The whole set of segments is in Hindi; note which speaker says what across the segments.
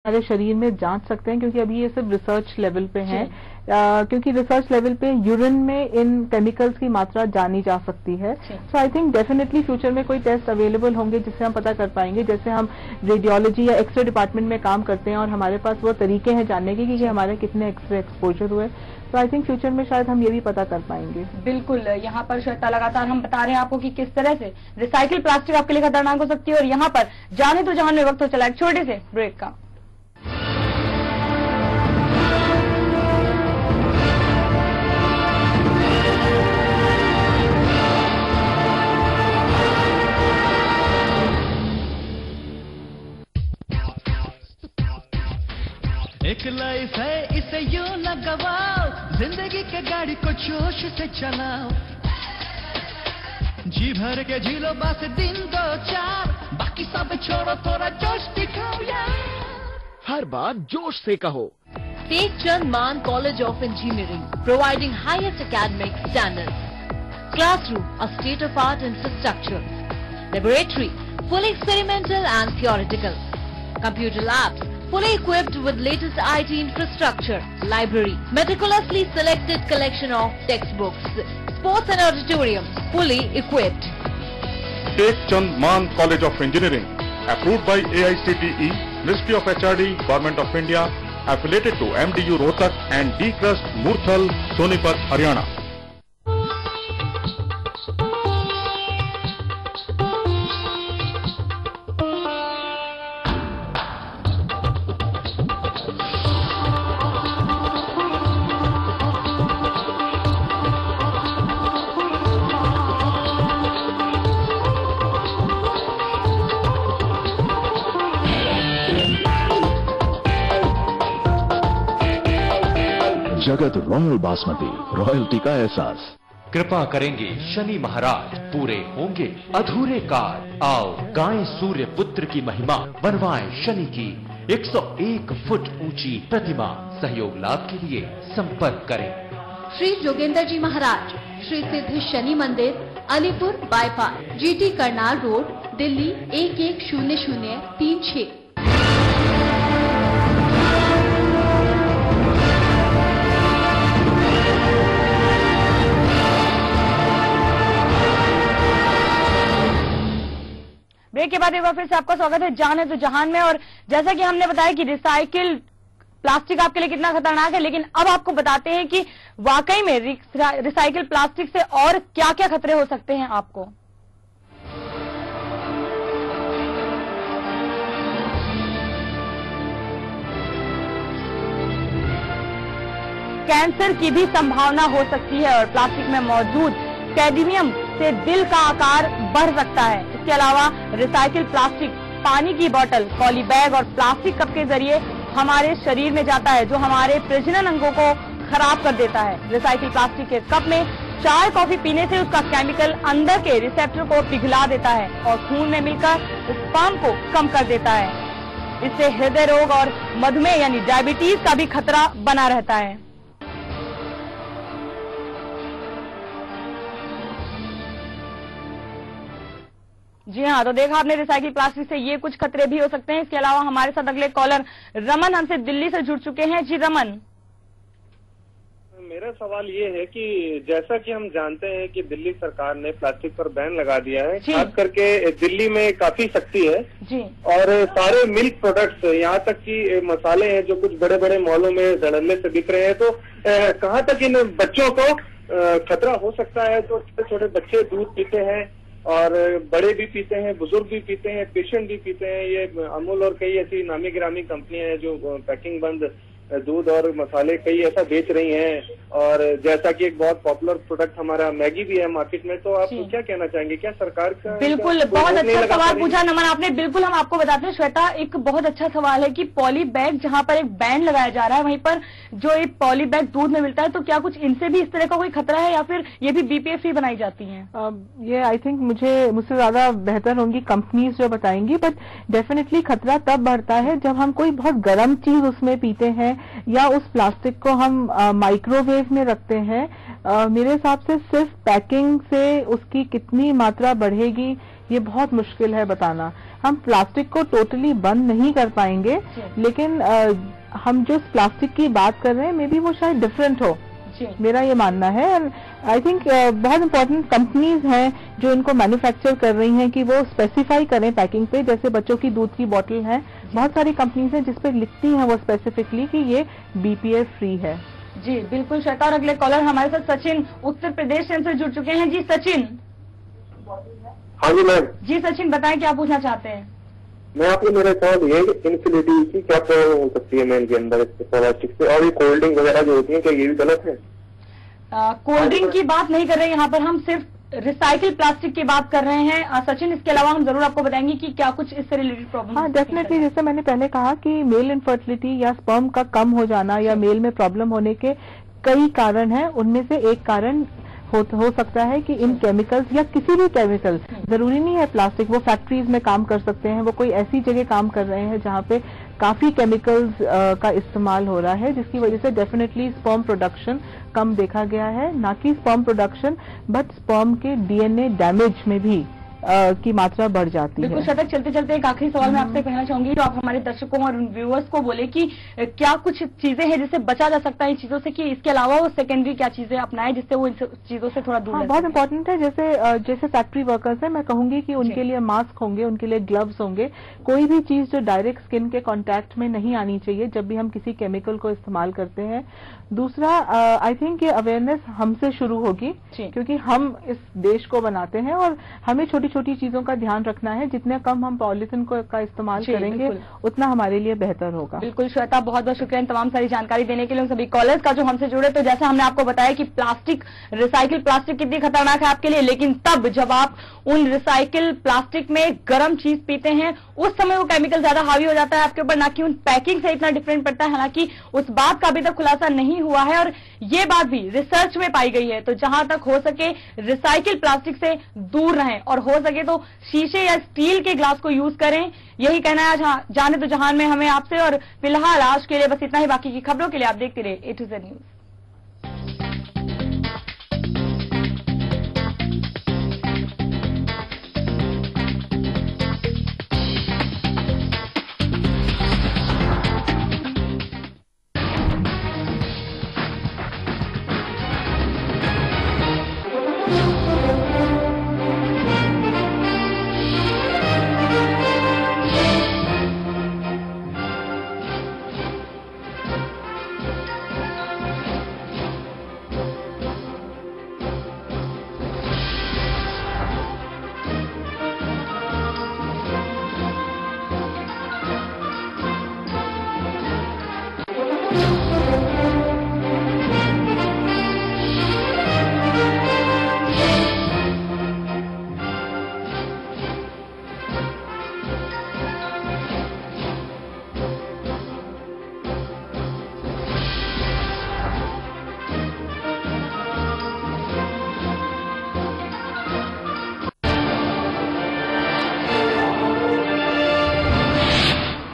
Speaker 1: हमारे शरीर में जांच सकते हैं, क्योंकि अभी ये सिर्फ रिसर्च लेवल पे है, क्योंकि रिसर्च लेवल पे यूरिन में इन केमिकल्स की मात्रा जानी जा सकती है। सो आई थिंक डेफिनेटली फ्यूचर में कोई टेस्ट अवेलेबल होंगे जिससे हम पता कर पाएंगे। जैसे हम रेडियोलॉजी या एक्सरे डिपार्टमेंट में काम करते हैं और हमारे पास वो तरीके हैं जानने के कि हमारे कितने एक्सरे एक्सपोजर हुए, तो आई थिंक फ्यूचर में शायद हम ये भी पता कर पाएंगे।
Speaker 2: बिल्कुल, यहाँ पर श्वेता लगातार हम बता रहे हैं आपको कि किस तरह से रिसाइकिल प्लास्टिक आपके लिए खतरनाक हो सकती है। और यहाँ पर जाने तो जहान में वक्त हो चला एक छोटे से ब्रेक का।
Speaker 3: एक लाइफ है इसे यूं न गवाओ, जिंदगी के गाड़ी को जोश से चलाओ, जी भर के झीलो बस दिन दो चार, बाकी सब छोड़ो थोड़ा जोश दिखाओ यार।
Speaker 4: हर बात जोश से कहो।
Speaker 5: Take Chand Man College of Engineering, providing highest academic standards. Classroom, a state-of-art infrastructure. Laboratory, fully experimental and theoretical. Computer labs, fully equipped with latest IT infrastructure. Library, meticulously selected collection of textbooks. Sports and auditorium, fully equipped.
Speaker 6: Take Chand Man College of Engineering, approved by AICTE, Ministry of HRD, Government of India, affiliated to MDU Rohtak and D-Crust, Murthal, Sonipat, Haryana.
Speaker 7: जगत रॉयल बासमती, रॉयल्टी का एहसास।
Speaker 8: कृपा करेंगे शनि महाराज, पूरे होंगे अधूरे कार्य। आओ गाएं सूर्य पुत्र की महिमा, बनवाएं शनि की 101 फुट ऊंची प्रतिमा। सहयोग लाभ के लिए संपर्क करें।
Speaker 5: श्री जोगेंद्र जी महाराज, Shri Siddh Shani Mandir, Alipur bypass, GT Karnal road, Delhi 110036।
Speaker 2: Break के बाद एक बार फिर से आपका स्वागत है जान है तो जहान में। और जैसा कि हमने बताया कि रिसाइकिल प्लास्टिक आपके लिए कितना खतरनाक है, लेकिन अब आपको बताते हैं कि वाकई में रिसाइकिल प्लास्टिक से और क्या क्या खतरे हो सकते हैं आपको। कैंसर की भी संभावना हो सकती है और प्लास्टिक में मौजूद कैडमियम से दिल का आकार बढ़ सकता है। इसके अलावा रिसाइकिल प्लास्टिक पानी की बोतल, पॉली बैग और प्लास्टिक कप के जरिए हमारे शरीर में जाता है, जो हमारे प्रजनन अंगों को खराब कर देता है। रिसाइकिल प्लास्टिक के कप में चाय कॉफी पीने से उसका केमिकल अंदर के रिसेप्टर को पिघला देता है और खून में मिलकर स्पर्म को कम कर देता है। इससे हृदय रोग और मधुमेह यानी डायबिटीज का भी खतरा बना रहता है। जी हाँ, तो देखा आपने रिसाइकिल प्लास्टिक से ये कुछ खतरे भी हो सकते हैं। इसके अलावा हमारे साथ अगले कॉलर रमन हमसे दिल्ली से जुड़ चुके हैं। जी रमन,
Speaker 9: मेरा सवाल ये है कि जैसा कि हम जानते हैं कि दिल्ली सरकार ने प्लास्टिक पर बैन लगा दिया है, खास करके दिल्ली में काफी सख्ती है जी। और सारे मिल्क प्रोडक्ट्स, यहाँ तक कि मसाले हैं जो कुछ बड़े बड़े मॉलों में धड़ल्ले से बिक रहे हैं, तो कहाँ तक इन बच्चों को खतरा हो सकता है। तो छोटे छोटे बच्चे दूध पीते हैं और बड़े भी पीते हैं, बुजुर्ग भी पीते हैं, पेशेंट भी पीते हैं। ये अमूल और कई ऐसी नामी गिरामी कंपनियां हैं जो पैकिंग बंद दूध और मसाले कई ऐसा बेच रही हैं। और जैसा कि एक बहुत पॉपुलर प्रोडक्ट हमारा मैगी भी है मार्केट में, तो आप क्या कहना चाहेंगे, क्या सरकार का?
Speaker 2: बिल्कुल, बहुत अच्छा सवाल पूछा नमन आपने। बिल्कुल, हम आपको बताते हैं श्वेता, एक बहुत अच्छा सवाल है कि पॉली बैग जहाँ पर एक बैन लगाया जा रहा है, वहीं पर जो एक पॉली बैग दूध में मिलता है, तो क्या कुछ इनसे भी इस तरह का कोई खतरा है या फिर ये भी BPA फ्री बनाई जाती हैं?
Speaker 1: ये आई थिंक मुझसे ज्यादा बेहतर होंगी कंपनीज जो बताएंगी, बट डेफिनेटली खतरा तब बढ़ता है जब हम कोई बहुत गर्म चीज उसमें पीते हैं या उस प्लास्टिक को हम माइक्रोवेव में रखते हैं। मेरे हिसाब से सिर्फ पैकिंग से उसकी कितनी मात्रा बढ़ेगी ये बहुत मुश्किल है बताना। हम प्लास्टिक को टोटली बंद नहीं कर पाएंगे, लेकिन हम जो प्लास्टिक की बात कर रहे हैं मे बी वो शायद डिफरेंट हो, मेरा ये मानना है। एंड आई थिंक बहुत इंपॉर्टेंट कंपनीज हैं जो इनको मैन्युफैक्चर कर रही हैं कि वो स्पेसिफाई करें पैकिंग पे। जैसे बच्चों की दूध की बोतल है, बहुत सारी कंपनीज हैं जिसपे लिखती हैं वो स्पेसिफिकली कि ये BPA फ्री है।
Speaker 2: जी बिल्कुल श्वेता। और अगले कॉलर हमारे साथ सचिन उत्तर प्रदेश से जुड़ चुके हैं। जी सचिन।
Speaker 9: हाँ जी मैम।
Speaker 2: जी सचिन बताएं क्या पूछना चाहते हैं।
Speaker 9: मैं आपको मेरा सवाल ये है कि इनफिनिटी की क्या प्रॉब्लम हो सकती है मेल के अंदर इसके प्लास्टिक से, और ये कोल्ड ड्रिंक वगैरह जो होती है क्या ये भी गलत है?
Speaker 2: कोल्ड ड्रिंक की बात नहीं कर रहे हैं यहाँ पर, हम सिर्फ रिसाइकिल प्लास्टिक की बात कर रहे हैं सचिन। इसके अलावा हम जरूर आपको बताएंगे कि क्या कुछ इससे रिलेटेड प्रॉब्लम।
Speaker 1: हाँ डेफिनेटली, जैसे मैंने पहले कहा कि मेल इनफर्टिलिटी या स्पर्म का कम हो जाना या मेल में प्रॉब्लम होने के कई कारण हैं। उनमें से एक कारण हो सकता है कि इन केमिकल्स या किसी भी केमिकल, जरूरी नहीं है प्लास्टिक, वो फैक्ट्रीज में काम कर सकते हैं, वो कोई ऐसी जगह काम कर रहे हैं जहाँ पे काफी केमिकल्स का इस्तेमाल हो रहा है, जिसकी वजह से डेफिनेटली स्पर्म प्रोडक्शन कम देखा गया है। ना कि स्पर्म प्रोडक्शन बट स्पर्म के DNA डैमेज में भी की मात्रा बढ़ जाती है।
Speaker 2: बिल्कुल शतक। चलते चलते एक आखिरी सवाल मैं आपसे कहना चाहूंगी, तो आप हमारे दर्शकों और व्यूअर्स को बोले कि क्या कुछ चीजें हैं जिससे बचा जा सकता है इन चीजों से, कि इसके अलावा वो सेकेंडरी क्या चीजें अपनाएं जिससे वो इन चीजों से थोड़ा दूर रह सके।
Speaker 1: बहुत इंपॉर्टेंट है। जैसे फैक्ट्री वर्कर्स हैं, मैं कहूंगी कि उनके लिए मास्क होंगे, उनके लिए ग्लव्स होंगे, कोई भी चीज जो डायरेक्ट स्किन के कॉन्टैक्ट में नहीं आनी चाहिए जब भी हम किसी केमिकल को इस्तेमाल करते हैं। दूसरा, आई थिंक ये अवेयरनेस हमसे शुरू होगी, क्योंकि हम इस देश को बनाते हैं और हमें छोटी छोटी चीजों का ध्यान रखना है। जितने कम हम पॉलिथीन का इस्तेमाल करेंगे उतना हमारे लिए बेहतर होगा।
Speaker 2: बिल्कुल श्वेता, बहुत बहुत शुक्रिया इन तमाम सारी जानकारी देने के लिए उन सभी कॉलर्स का जो हमसे जुड़े। तो जैसा हमने आपको बताया कि प्लास्टिक, रिसाइकिल प्लास्टिक कितनी खतरनाक है आपके लिए, लेकिन तब जब आप उन रिसाइकिल प्लास्टिक में गर्म चीज पीते हैं उस समय वो केमिकल ज्यादा हावी हो जाता है आपके ऊपर, ना कि उन पैकिंग से इतना डिफरेंट पड़ता है। हालांकि उस बात का अभी तक खुलासा नहीं हुआ है और ये बात भी रिसर्च में पाई गई है। तो जहां तक हो सके रिसाइकिल प्लास्टिक से दूर रहें और हो सके तो शीशे या स्टील के ग्लास को यूज करें। यही कहना है आज जाने तो जहान में हमें आपसे। और फिलहाल आज के लिए बस इतना ही। बाकी की खबरों के लिए आप देखते रहिए A to Z न्यूज।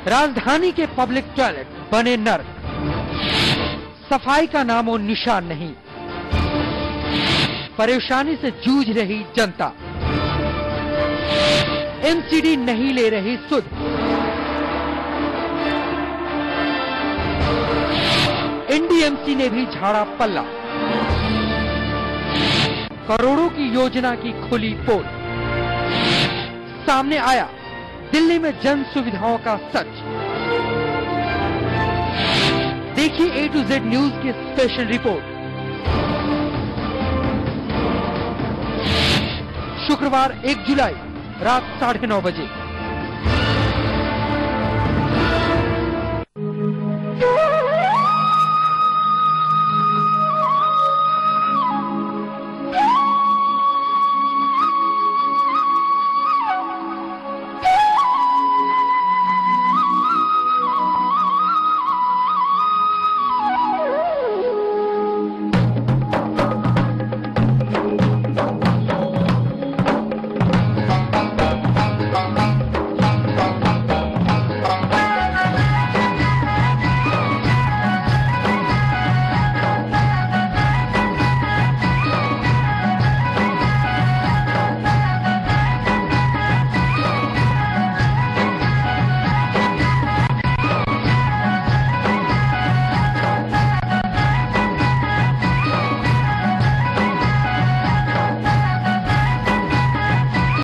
Speaker 10: राजधानी के पब्लिक टॉयलेट बने नर्क, सफाई का नामो निशान नहीं, परेशानी से जूझ रही जनता, NCD नहीं ले रही सुध, NDMC ने भी झाड़ा पल्ला, करोड़ों की योजना की खुली पोल, सामने आया दिल्ली में जन सुविधाओं का सच। देखिए A to Z न्यूज की स्पेशल रिपोर्ट। शुक्रवार 1 जुलाई रात 9:30 बजे।